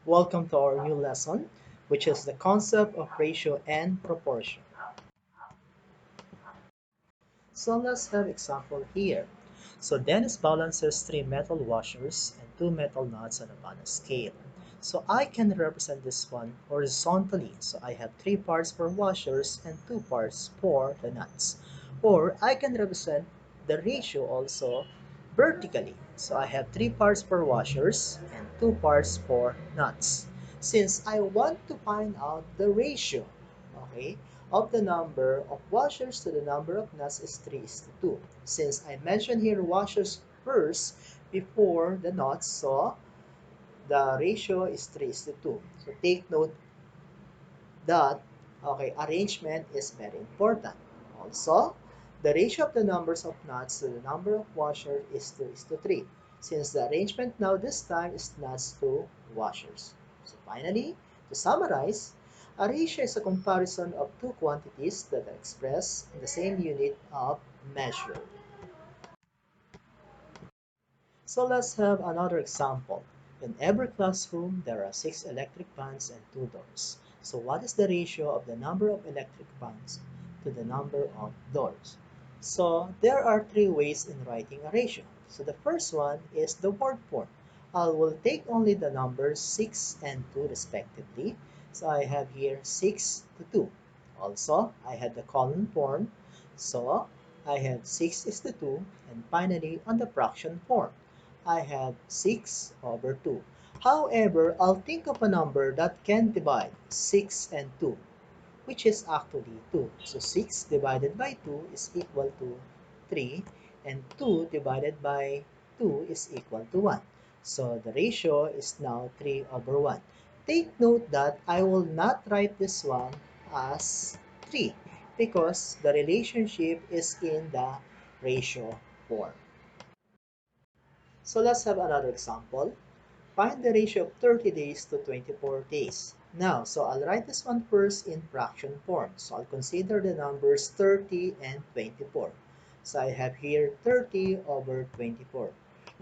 Welcome to our new lesson, which is the concept of ratio and proportion. So let's have example here. So Dennis balances 3 metal washers and 2 metal nuts on a balance scale. So I can represent this one horizontally. So I have 3 parts for washers and 2 parts for the nuts. Or I can represent the ratio also vertically. So I have 3 parts for washers and 2 parts for nuts. Since I want to find out the ratio, okay, of the number of washers to the number of nuts is 3 is to 2. Since I mentioned here washers first before the nuts, so the ratio is 3 is to 2. So take note that, okay, arrangement is very important. Also, the ratio of the numbers of nuts to the number of washers is 2 is to 3. Since the arrangement now this time is nuts to washers. So finally, to summarize, a ratio is a comparison of two quantities that are expressed in the same unit of measure. So let's have another example. In every classroom, there are 6 electric fans and 2 doors. So what is the ratio of the number of electric fans to the number of doors? So there are 3 ways in writing a ratio. So the first one is the word form. I will take only the numbers 6 and 2 respectively. So I have here 6 to 2. Also, I have the column form. So I have 6 is to 2. And finally, on the fraction form, I have 6 over 2. However, I'll think of a number that can divide 6 and 2, which is actually 2. So 6 divided by 2 is equal to 3, and 2 divided by 2 is equal to 1. So the ratio is now 3 over 1. Take note that I will not write this one as 3 because the relationship is in the ratio form. So let's have another example. Find the ratio of 30 days to 24 days. Now, so I'll write this one first in fraction form. So I'll consider the numbers 30 and 24. So I have here 30 over 24.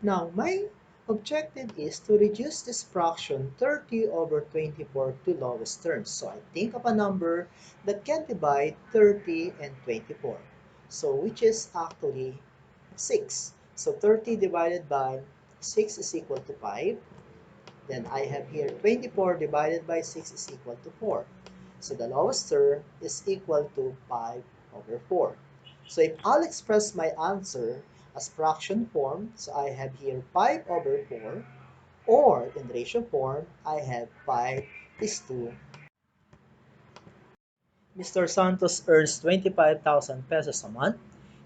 Now, my objective is to reduce this fraction 30 over 24 to lowest terms. So I think of a number that can divide 30 and 24. So which is actually 6. So 30 divided by 6 is equal to 5. Then I have here 24 divided by 6 is equal to 4. So the lowest term is equal to 5 over 4. So if I'll express my answer as fraction form, so I have here 5 over 4, or in ratio form, I have 5 is to. Mr. Santos earns 25,000 pesos a month.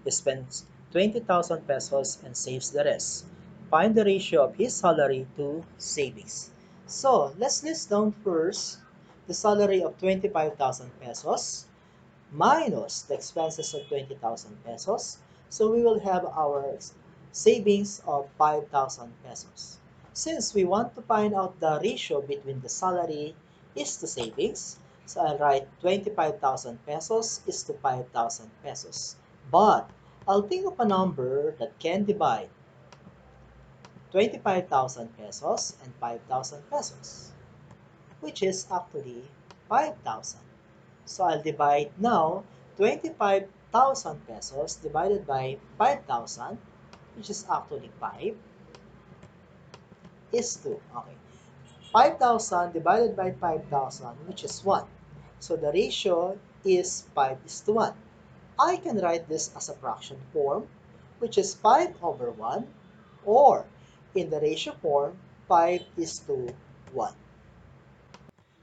He spends 20,000 pesos and saves the rest. Find the ratio of his salary to savings. So let's list down first the salary of 25,000 pesos minus the expenses of 20,000 pesos. So we will have our savings of 5,000 pesos. Since we want to find out the ratio between the salary is to savings, so I'll write 25,000 pesos is to 5,000 pesos. But I'll think of a number that can divide 25,000 pesos and 5,000 pesos, which is actually 5,000. So I'll divide now 25,000 pesos divided by 5,000, which is actually 5, is 2. Okay. 5,000 divided by 5,000, which is 1. So the ratio is 5 is to 1. I can write this as a fraction form, which is 5 over 1, or in the ratio form, 5 is to 1.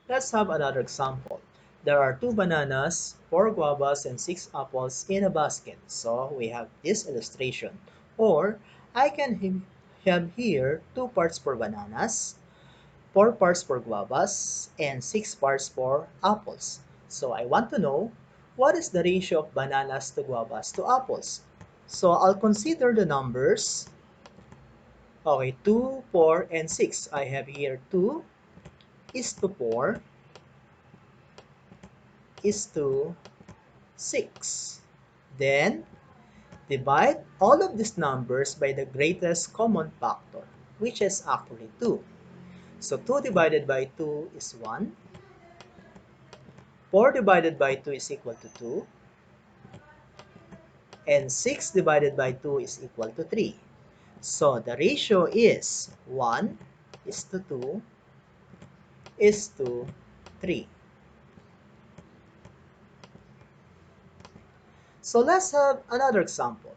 Let's have another example. There are 2 bananas, 4 guavas, and 6 apples in a basket. So we have this illustration. Or I can have here 2 parts for bananas, 4 parts for guavas, and 6 parts for apples. So I want to know what is the ratio of bananas to guavas to apples. So I'll consider the numbers. Okay, 2, 4, and 6. I have here 2 is to 4 is to 6. Then, divide all of these numbers by the greatest common factor, which is actually 2. So 2 divided by 2 is 1. 4 divided by 2 is equal to 2. And 6 divided by 2 is equal to 3. So the ratio is 1 is to 2 is to 3. So let's have another example.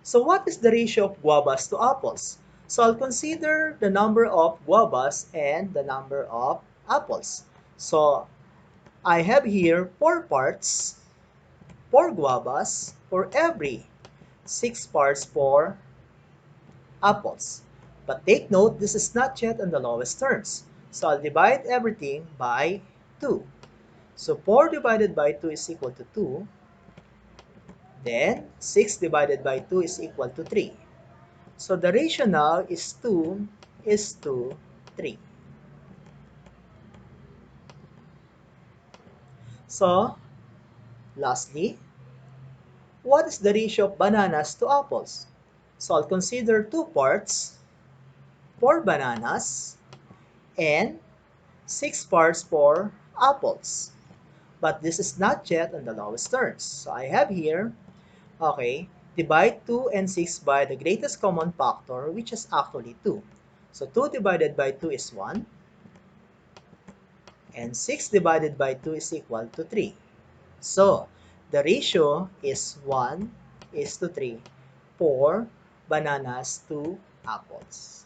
So what is the ratio of guavas to apples? So I'll consider the number of guavas and the number of apples. So I have here 4 parts, 4 guavas for every 6 parts for apples. But take note, this is not yet on the lowest terms. So I'll divide everything by 2. So 4 divided by 2 is equal to 2. Then 6 divided by 2 is equal to 3. So the ratio now is 2 is to 3. So lastly, what is the ratio of bananas to apples? So I'll consider 2 parts, 4 bananas, and 6 parts for apples. But this is not yet on the lowest terms. So I have here, okay, divide 2 and 6 by the greatest common factor, which is actually 2. So 2 divided by 2 is 1, and 6 divided by 2 is equal to 3. So the ratio is 1 is to 3 for bananas to apples.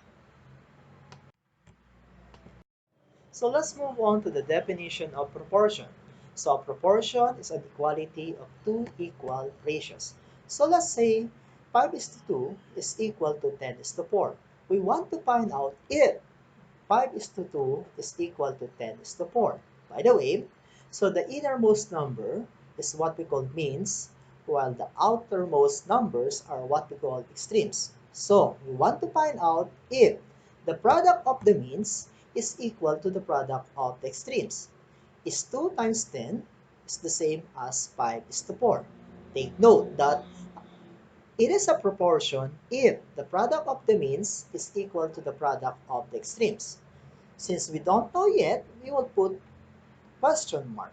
So let's move on to the definition of proportion. So a proportion is an equality of two equal ratios. So let's say 5 is to 2 is equal to 10 is to 4. We want to find out if 5 is to 2 is equal to 10 is to 4. By the way, so the innermost number is what we call means, while the outermost numbers are what we call extremes. So we want to find out if the product of the means is equal to the product of the extremes. Is 2 times 10 is the same as 5 is to 4. Take note that it is a proportion if the product of the means is equal to the product of the extremes. Since we don't know yet, we will put question mark.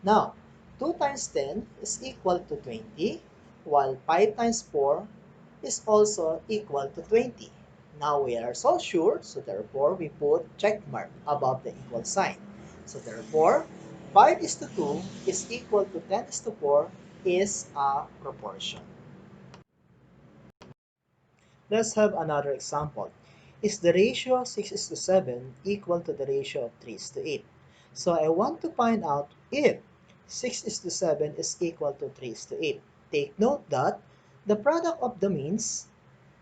Now, 2 times 10 is equal to 20, while 5 times 4 is also equal to 20. Now we are so sure, so therefore we put check mark above the equal sign. So therefore, 5 is to 2 is equal to 10 is to 4 is a proportion. Let's have another example. Is the ratio 6 is to 7 equal to the ratio of 3 is to 8? So I want to find out if 6 is to 7 is equal to 3 is to 8. Take note that the product of the means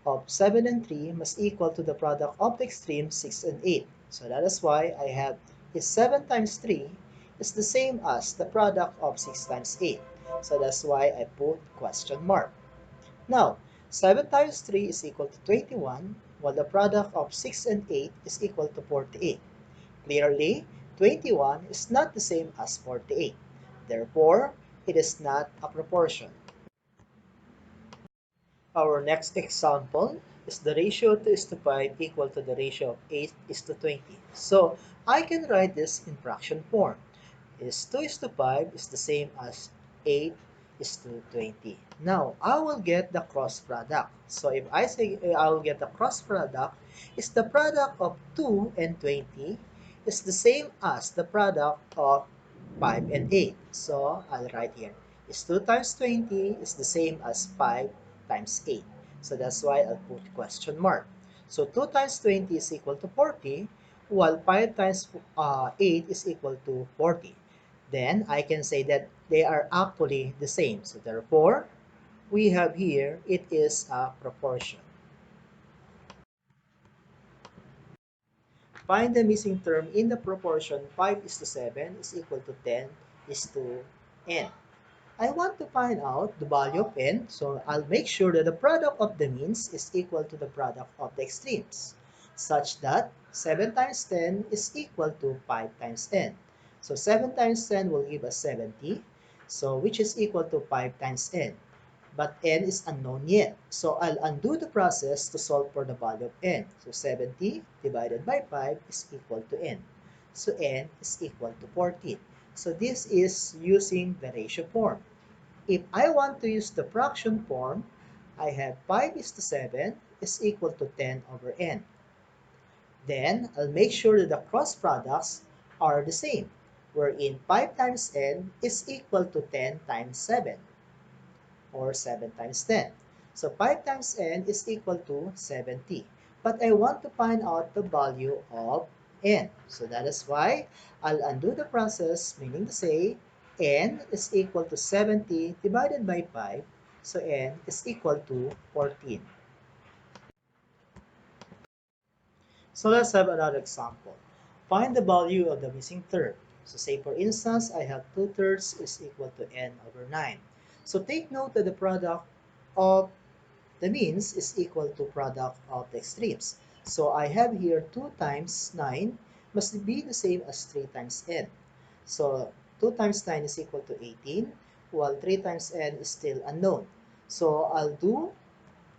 of 7 and 3 must equal to the product of the extremes 6 and 8. So that is why I have is 7 times 3 is the same as the product of 6 times 8. So that's why I put question mark. Now, 7 times 3 is equal to 21, while the product of 6 and 8 is equal to 48. Clearly, 21 is not the same as 48. Therefore, it is not a proportion. Our next example is the ratio 2 is to 5 equal to the ratio of 8 is to 20. So, I can write this in fraction form. Is 2 is to 5 is the same as 8 is to 20. Now, I will get the cross product. So, if I say I will get the cross product, is the product of 2 and 20 is the same as the product of 5 and 8. So, I'll write here. Is 2 times 20 is the same as 5 times 8. So, that's why I'll put question mark. So, 2 times 20 is equal to 40, while 5 times 8 is equal to 40. Then I can say that they are actually the same. So therefore, we have here, it is a proportion. Find the missing term in the proportion 5 is to 7 is equal to 10 is to n. I want to find out the value of n, so I'll make sure that the product of the means is equal to the product of the extremes, such that 7 times 10 is equal to 5 times n. So 7 times 10 will give us 70, so which is equal to 5 times n. but n is unknown yet. So I'll undo the process to solve for the value of n. So 70 divided by 5 is equal to n. So n is equal to 14. So this is using the ratio form. If I want to use the fraction form, I have 5 is to 7 is equal to 10 over n. Then I'll make sure that the cross products are the same, wherein 5 times n is equal to 10 times 7, or 7 times 10. So 5 times n is equal to 70. But I want to find out the value of n. So that is why I'll undo the process, meaning to say n is equal to 70 divided by 5. So n is equal to 14. So let's have another example. Find the value of the missing term. So say for instance, I have 2/3 is equal to n over 9. So take note that the product of the means is equal to product of the extremes. So I have here 2 times 9 must be the same as 3 times n. So 2 times 9 is equal to 18, while 3 times n is still unknown. So I'll do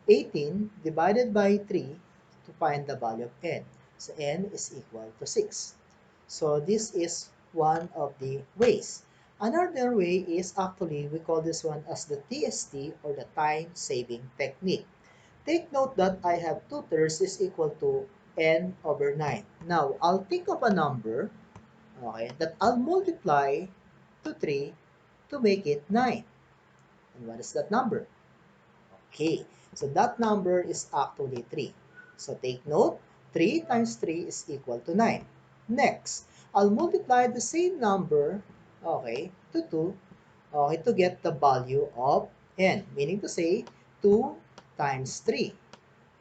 18 divided by 3 to find the value of n. So n is equal to 6. So this is one of the ways. Another way is actually we call this one as the TST, or the time saving technique. Take note that I have 2/3 is equal to n over 9. Now I'll think of a number, okay, that I'll multiply to 3 to make it 9. And what is that number? Okay, so that number is actually 3. So take note, 3 times 3 is equal to 9. Next, I'll multiply the same number, okay, to 2, okay, to get the value of n, meaning to say 2 times 3.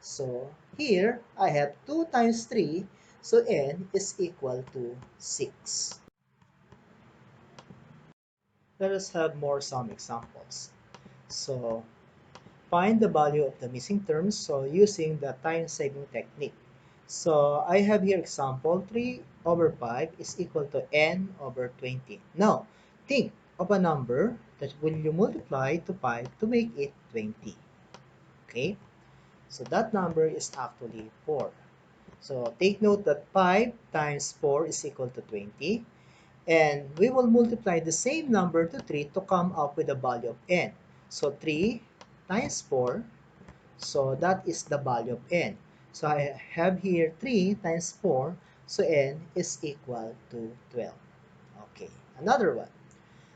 So here, I have 2 times 3, so n is equal to 6. Let us have some examples. So find the value of the missing terms, so using the time-saving technique. So I have here example 3 over 5 is equal to n over 20. Now, think of a number that will you multiply to 5 to make it 20. Okay? So that number is actually 4. So take note that 5 times 4 is equal to 20. And we will multiply the same number to 3 to come up with the value of n. So 3 times 4, so that is the value of n. So I have here 3 times 4, so n is equal to 12. Okay, another one.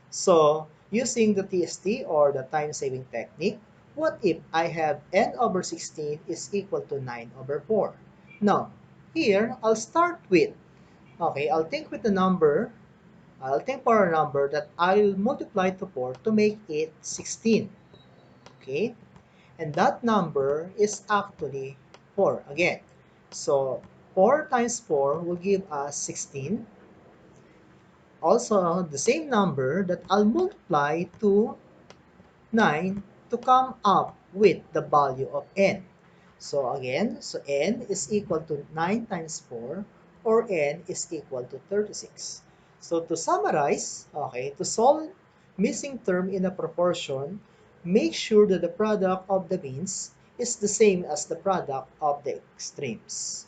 So using the TST, or the time-saving technique, what if I have n over 16 is equal to 9 over 4? Now, here, I'll start with, okay, I'll think for a number that I'll multiply to 4 to make it 16. Okay? And that number is actually 4 again. So 4 times 4 will give us 16. Also, the same number that I'll multiply to 9 to come up with the value of n. So again, so n is equal to 9 times 4, or n is equal to 36. So to summarize, okay, to solve missing term in a proportion, make sure that the product of the means is the same as the product of the extremes.